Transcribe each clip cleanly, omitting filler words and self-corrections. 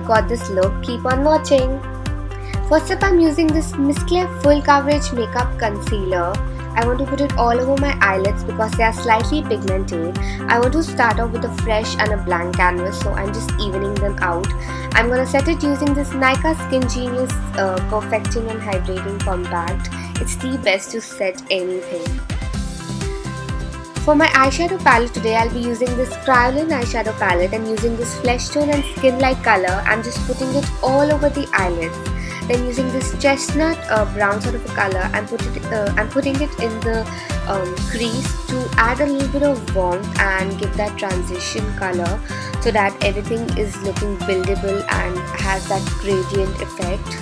got this look, keep on watching. First up, I'm using this Miss Claire Full Coverage Makeup Concealer. I want to put it all over my eyelids because they are slightly pigmented. I want to start off with a fresh and a blank canvas, so I'm just evening them out. I'm going to set it using this Nykaa Skin Genius Perfecting and Hydrating Compact. It's the best to set anything. For my eyeshadow palette today, I'll be using this Cryolin eyeshadow palette and using this flesh tone and skin-like color. I'm just putting it all over the eyelids. Then using this chestnut brown sort of a color, I'm putting it in the crease to add a little bit of warmth and give that transition color so that everything is looking buildable and has that gradient effect.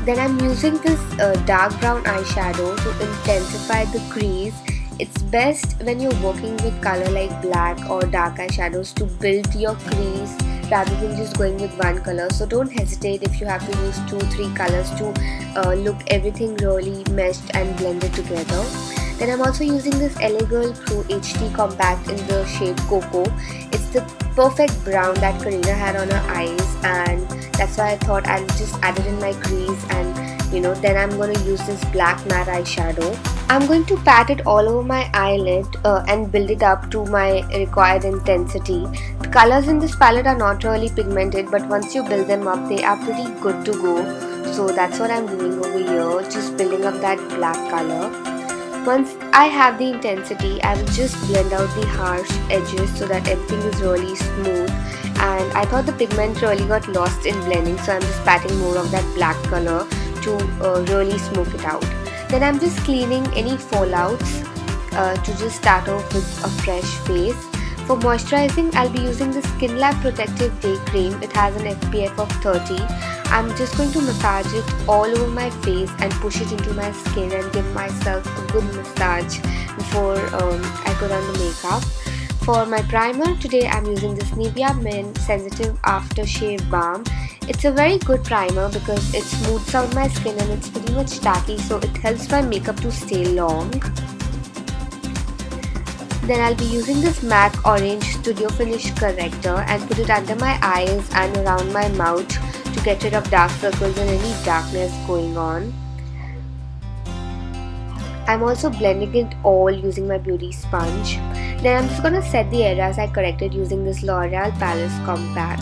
Then I'm using this dark brown eyeshadow to intensify the crease. It's best when you're working with color like black or dark eyeshadows to build your crease rather than just going with one color. So don't hesitate if you have to use 2-3 colors to look everything really meshed and blended together. Then I'm also using this LA Girl Pro HD Compact in the shade Cocoa. It's the perfect brown that Kareena had on her eyes, and that's why I thought I'll just add it in my crease, and then I'm going to use this black matte eyeshadow. I'm going to pat it all over my eyelid and build it up to my required intensity. The colors in this palette are not really pigmented, but once you build them up, they are pretty good to go. So that's what I'm doing over here, just building up that black color. Once I have the intensity, I will just blend out the harsh edges so that everything is really smooth. And I thought the pigment really got lost in blending, so I'm just patting more of that black color to really smoke it out. Then I'm just cleaning any fallouts to just start off with a fresh face. For moisturizing, I'll be using the Skin Lab Protective Day Cream. It has an SPF of 30. I'm just going to massage it all over my face and push it into my skin and give myself a good massage before I put on the makeup. For my primer, today I'm using this Nivea Men Sensitive Aftershave Balm. It's a very good primer because it smooths out my skin and it's pretty much tacky, so it helps my makeup to stay long. Then I'll be using this MAC Orange Studio Finish Corrector and put it under my eyes and around my mouth to get rid of dark circles and any darkness going on. I'm also blending it all using my beauty sponge. Then I'm just going to set the areas I corrected using this L'Oreal Paris Compact.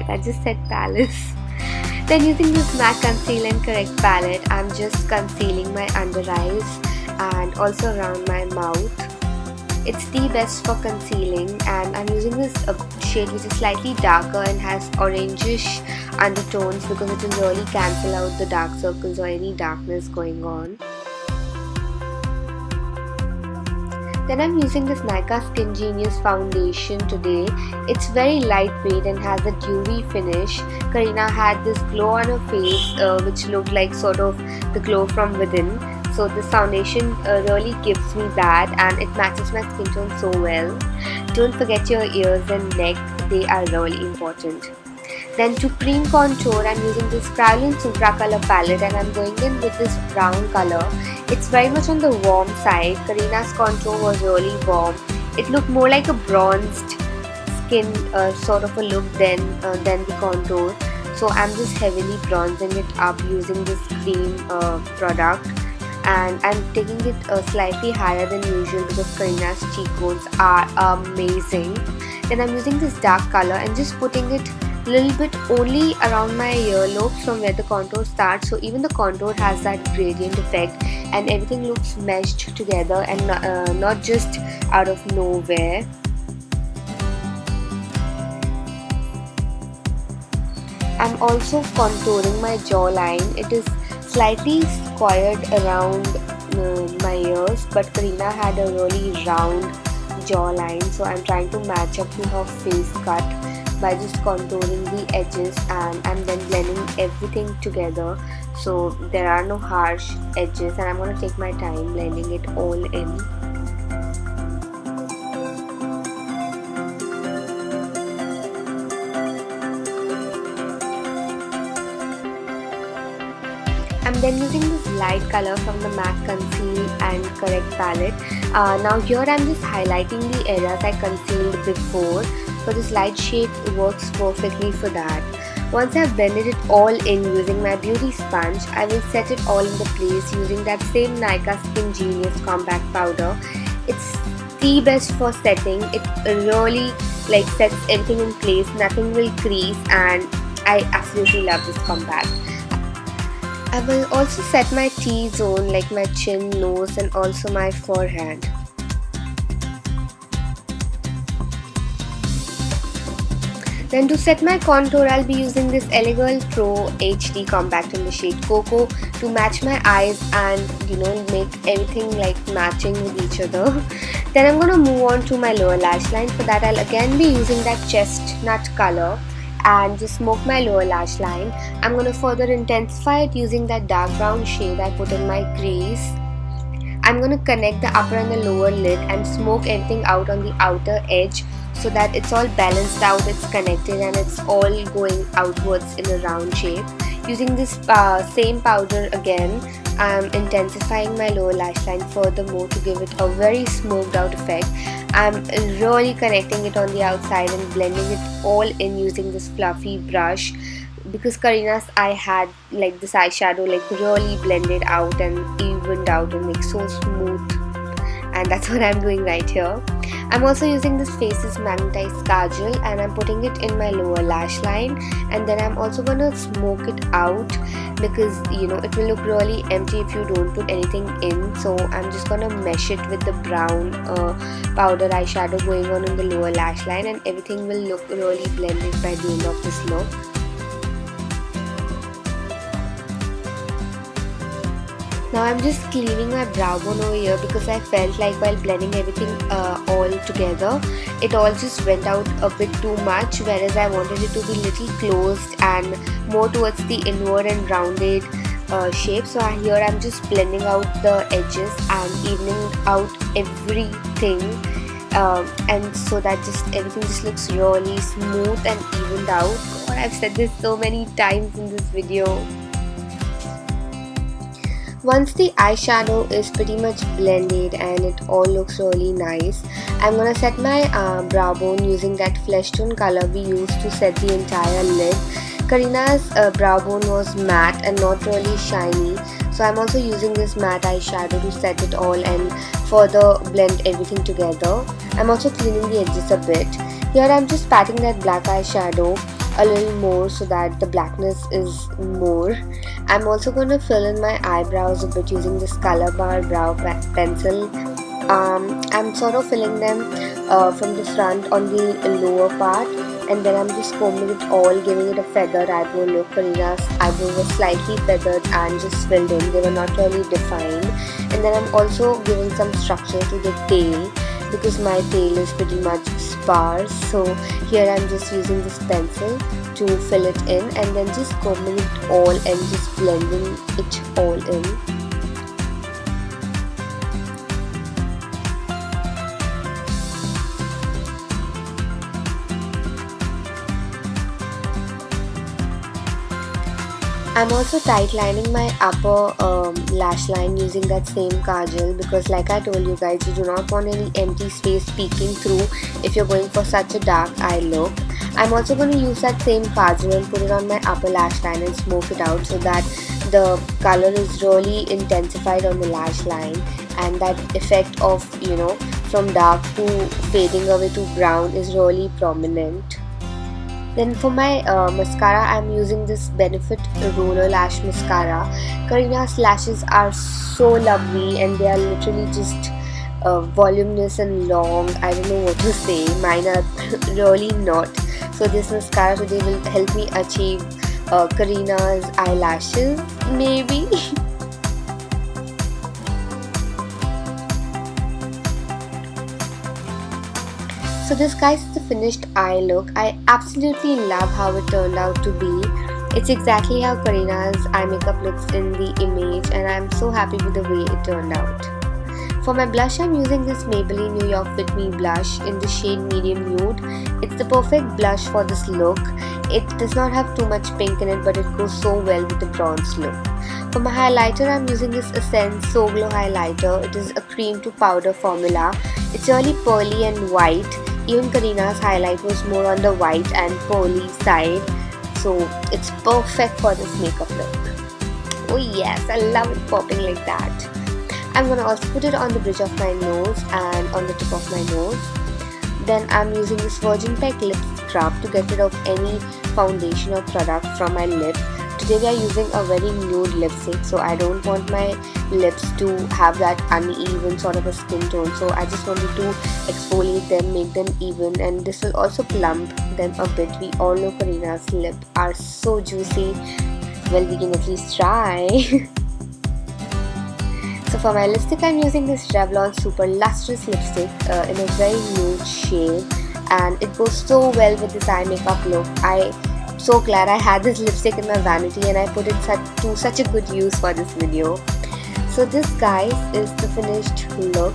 I just said Palace. Then using this MAC Conceal and Correct palette, I'm just concealing my under eyes and also around my mouth. It's the best for concealing, and I'm using this shade which is slightly darker and has orangish undertones because it will really cancel out the dark circles or any darkness going on. Then I'm using this Nykaa Skin Genius Foundation today. It's very lightweight and has a dewy finish. Kareena had this glow on her face which looked like sort of the glow from within. So this foundation really gives me that, and it matches my skin tone so well. Don't forget your ears and neck, they are really important. Then to cream contour, I'm using this Cryolin Supra Color palette and I'm going in with this brown color. It's very much on the warm side. Kareena's contour was really warm. It looked more like a bronzed skin sort of a look than the contour. So I'm just heavily bronzing it up using this cream product. And I'm taking it slightly higher than usual because Kareena's cheekbones are amazing. Then I'm using this dark color and just putting it a little bit only around my earlobes from where the contour starts, so even the contour has that gradient effect and everything looks meshed together and not just out of nowhere. I'm also contouring my jawline. It is slightly squared around my ears, but Kareena had a really round jawline, so I'm trying to match up to her face cut by just contouring the edges, and I'm then blending everything together so there are no harsh edges, and I'm going to take my time blending it all in. I'm then using this light color from the MAC Conceal and Correct palette. Now here I'm just highlighting the areas I concealed before. for this light shade works perfectly for that. Once I've blended it all in using my beauty sponge, I will set it all into place using that same Nykaa Skin Genius compact powder. It's the best for setting. It really sets everything in place, nothing will crease, and I absolutely love this compact. I will also set my T-zone like my chin, nose and also my forehead. Then to set my contour, I'll be using this LA Girl Pro HD compact in the shade Cocoa to match my eyes and make everything matching with each other. Then I'm gonna move on to my lower lash line. For that I'll again be using that chestnut color and just smoke my lower lash line. I'm gonna further intensify it using that dark brown shade I put in my crease. I'm gonna connect the upper and the lower lid and smoke everything out on the outer edge so that it's all balanced out, it's connected and it's all going outwards in a round shape. Using this same powder again, I'm intensifying my lower lash line furthermore to give it a very smoked out effect. I'm really connecting it on the outside and blending it all in using this fluffy brush, because Kareena's I had this eyeshadow really blended out and evened out and so smooth, and that's what I'm doing right here. I'm also using this Faces Magnetized Kajal and I'm putting it in my lower lash line, and then I'm also gonna smoke it out because it will look really empty if you don't put anything in. So I'm just gonna mesh it with the brown powder eyeshadow going on in the lower lash line, and everything will look really blended by the end of this look. Now I'm just cleaning my brow bone over here because I felt like while blending everything all together, it all just went out a bit too much, whereas I wanted it to be little closed and more towards the inward and rounded shape. So here I'm just blending out the edges and evening out everything, and so that just everything just looks really smooth and evened out. God, I've said this so many times in this video. Once the eyeshadow is pretty much blended and it all looks really nice, I'm gonna set my brow bone using that flesh tone color we used to set the entire lid. Kareena's brow bone was matte and not really shiny, so I'm also using this matte eyeshadow to set it all and further blend everything together. I'm also cleaning the edges a bit. Here I'm just patting that black eyeshadow a little more so that the blackness is more. I'm also going to fill in my eyebrows a bit using this Color Bar brow pencil. I'm sort of filling them from the front on the lower part, and then I'm just combing it all, giving it a feathered eyebrow look. Kareena's eyebrows were slightly feathered and just filled in, they were not really defined. And then I'm also giving some structure to the tail because my tail is pretty much sparse. So here I'm just using this pencil to fill it in and then just combing it all and just blending it all in. I'm also tight lining my upper lash line using that same kajal because like I told you guys, you do not want any empty space peeking through if you're going for such a dark eye look. I'm also going to use that same kajal and put it on my upper lash line and smoke it out so that the color is really intensified on the lash line, and that effect of from dark to fading away to brown is really prominent. Then for my mascara, I'm using this Benefit Roller Lash Mascara. Kareena's lashes are so lovely and they are literally just voluminous and long. I don't know what to say. Mine are really not. So this mascara today will help me achieve Kareena's eyelashes, maybe. So this guys is the finished eye look. I absolutely love how it turned out to be. It's exactly how Kareena's eye makeup looks in the image, and I'm so happy with the way it turned out. For my blush, I'm using this Maybelline New York Fit Me blush in the shade Medium Nude. It's the perfect blush for this look. It does not have too much pink in it, but it goes so well with the bronze look. For my highlighter, I'm using this Essence So Glow highlighter. It is a cream to powder formula. It's really pearly and white. Even Kareena's highlight was more on the white and pearly side, so it's perfect for this makeup look. Oh yes, I love it popping like that. I'm gonna also put it on the bridge of my nose and on the tip of my nose. Then I'm using this Virgin Peck lip scrub to get rid of any foundation or product from my lips. Today we are using a very nude lipstick, so I don't want my lips to have that uneven sort of a skin tone. So I just wanted to exfoliate them, make them even, and this will also plump them a bit. We all know Kareena's lips are so juicy. Well, we can at least try. So for my lipstick, I'm using this Revlon Super Lustrous lipstick in a very nude shade, and it goes so well with this eye makeup look. I'm so glad I had this lipstick in my vanity and I put it to such a good use for this video. So this, guys, is the finished look.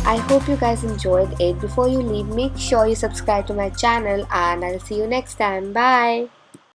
I hope you guys enjoyed it. Before you leave, make sure you subscribe to my channel, and I'll see you next time. Bye!